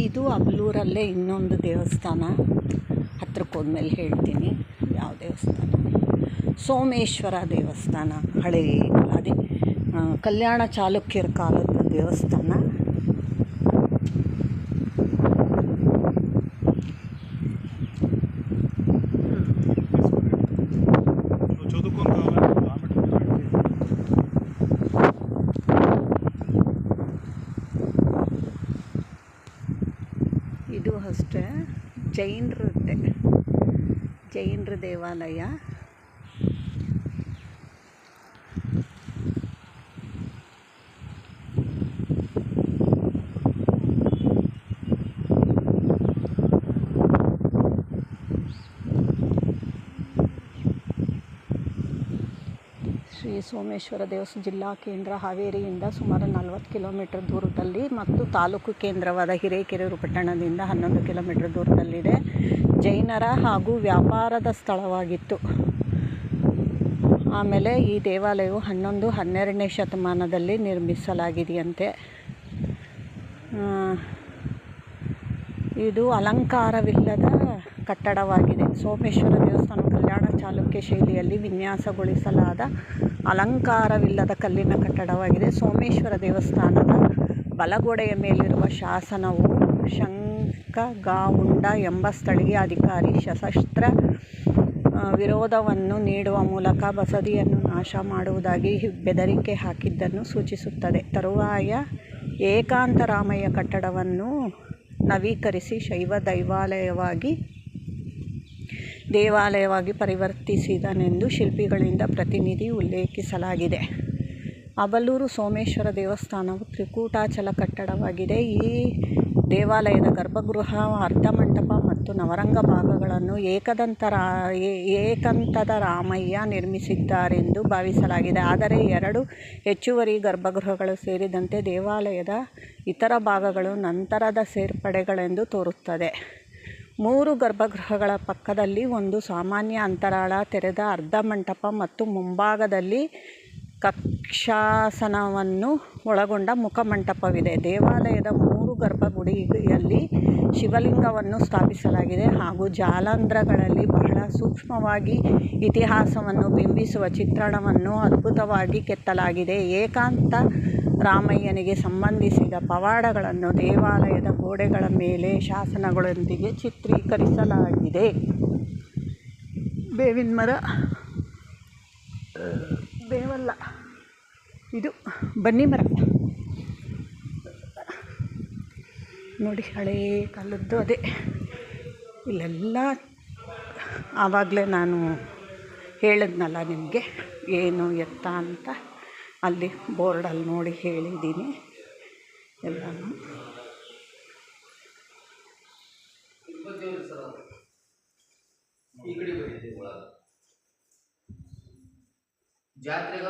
ಇದು ಅಬ್ಲೂರಲ್ಲೇ ಇನ್ನೊಂದು ದೇವಸ್ಥಾನ, ಹತ್ರಕ್ಕೆ ಹೋದ್ಮೇಲೆ ಹೇಳ್ತೀನಿ ಯಾವ ದೇವಸ್ಥಾನ. ಸೋಮೇಶ್ವರ ದೇವಸ್ಥಾನ, ಹಳೇ ಅದೇ ಕಲ್ಯಾಣ ಚಾಲುಕ್ಯರ ಕಾಲದ ದೇವಸ್ಥಾನ. ಇದು ಅಷ್ಟೇ ಜೈನರ ದೇವಾಲಯ. ಶ್ರೀ ಸೋಮೇಶ್ವರ ದೇವಸ್ಥಾನ ಜಿಲ್ಲಾ ಕೇಂದ್ರ ಹಾವೇರಿಯಿಂದ ಸುಮಾರು 40 ಕಿಲೋಮೀಟರ್ ದೂರದಲ್ಲಿ ಮತ್ತು ತಾಲೂಕು ಕೇಂದ್ರವಾದ ಹಿರೇಕೆರೂರು ಪಟ್ಟಣದಿಂದ 11 ಕಿಲೋಮೀಟರ್ ದೂರದಲ್ಲಿದೆ. ಜೈನರ ಹಾಗೂ ವ್ಯಾಪಾರದ ಸ್ಥಳವಾಗಿತ್ತು. ಆಮೇಲೆ ಈ ದೇವಾಲಯವು 11-12ನೇ ಶತಮಾನದಲ್ಲಿ ನಿರ್ಮಿಸಲಾಗಿದೆಯಂತೆ. ಇದು ಅಲಂಕಾರವಿಲ್ಲದ ಕಟ್ಟಡವಾಗಿದೆ. ಸೋಮೇಶ್ವರ ದೇವಸ್ಥಾನ ಕಲ್ಯಾಣ ಚಾಲುಕ್ಯ ಶೈಲಿಯಲ್ಲಿ ವಿನ್ಯಾಸಗೊಳಿಸಲಾದ ಅಲಂಕಾರವಿಲ್ಲದ ಕಲ್ಲಿನ ಕಟ್ಟಡವಾಗಿದೆ. ಸೋಮೇಶ್ವರ ದೇವಸ್ಥಾನದ ಬಲಗೋಡೆಯ ಮೇಲಿರುವ ಶಾಸನವು ಶಂಖಗಾವುಂಡ ಎಂಬ ಸ್ಥಳೀಯ ಅಧಿಕಾರಿ ಸಶಸ್ತ್ರ ವಿರೋಧವನ್ನು ನೀಡುವ ಮೂಲಕ ಬಸದಿಯನ್ನು ನಾಶ ಮಾಡುವುದಾಗಿ ಬೆದರಿಕೆ ಹಾಕಿದ್ದನ್ನು ಸೂಚಿಸುತ್ತದೆ. ತರುವಾಯ ಏಕಾಂತರಾಮಯ್ಯ ಕಟ್ಟಡವನ್ನು ನವೀಕರಿಸಿ ಶೈವ ದೇವಾಲಯವಾಗಿ ಪರಿವರ್ತಿಸಿದನೆಂದು ಶಿಲ್ಪಿಗಳಿಂದ ಪ್ರತಿನಿಧಿ ಉಲ್ಲೇಖಿಸಲಾಗಿದೆ. ಅಬಲೂರು ಸೋಮೇಶ್ವರ ದೇವಸ್ಥಾನವು ತ್ರಿಕೂಟಾಚಲ ಕಟ್ಟಡವಾಗಿದೆ. ಈ ದೇವಾಲಯದ ಗರ್ಭಗೃಹ, ಅರ್ಧಮಂಟಪ ಮತ್ತು ನವರಂಗ ಭಾಗಗಳನ್ನು ಏಕಂತದ ರಾಮಯ್ಯ ನಿರ್ಮಿಸಿದ್ದಾರೆಂದು ಭಾವಿಸಲಾಗಿದೆ. ಆದರೆ 2 ಹೆಚ್ಚುವರಿ ಗರ್ಭಗೃಹಗಳು ಸೇರಿದಂತೆ ದೇವಾಲಯದ ಇತರ ಭಾಗಗಳು ನಂತರದ ಸೇರ್ಪಡೆಗಳೆಂದು ತೋರುತ್ತದೆ. 3 ಗರ್ಭಗೃಹಗಳ ಪಕ್ಕದಲ್ಲಿ ಒಂದು ಸಾಮಾನ್ಯ ಅಂತರಾಳ, ತೆರೆದ ಅರ್ಧಮಂಟಪ ಮತ್ತು ಮುಂಭಾಗದಲ್ಲಿ ಕಕ್ಷಾಸನವನ್ನು ಒಳಗೊಂಡ ಮುಖಮಂಟಪವಿದೆ. ದೇವಾಲಯದ 3 ಗರ್ಭಗುಡಿಯಲ್ಲಿ ಶಿವಲಿಂಗವನ್ನು ಸ್ಥಾಪಿಸಲಾಗಿದೆ ಹಾಗೂ ಜಾಲಂಧ್ರಗಳಲ್ಲಿ ಬಹಳ ಸೂಕ್ಷ್ಮವಾಗಿ ಇತಿಹಾಸವನ್ನು ಬಿಂಬಿಸುವ ಚಿತ್ರಣವನ್ನು ಅದ್ಭುತವಾಗಿ ಕೆತ್ತಲಾಗಿದೆ. ಏಕಾಂತ ರಾಮಯ್ಯನಿಗೆ ಸಂಬಂಧಿಸಿದ ಪವಾಡಗಳನ್ನು ದೇವಾಲಯದ ಗೋಡೆಗಳ ಮೇಲೆ ಶಾಸನಗಳೊಂದಿಗೆ ಚಿತ್ರೀಕರಿಸಲಾಗಿದೆ. ಬೇವಿನ ಮರ, ಬೇವಲ್ಲ, ಇದು ಬನ್ನಿ ಮರ ನೋಡಿ, ಹಳೇ ಕಾಲದ್ದು. ಅದೇ ಇಲ್ಲೆಲ್ಲ ಆವಾಗಲೇ ನಾನು ಹೇಳಿದ್ನಲ್ಲ ನಿಮಗೆ ಏನು ಎತ್ತ ಅಂತ, ಅಲ್ಲಿ ಬೋರ್ಡಲ್ಲಿ ನೋಡಿ ಹೇಳಿದ್ದೀನಿ ಎಲ್ಲನೂ. ಜಾತ್ರೆಗೆ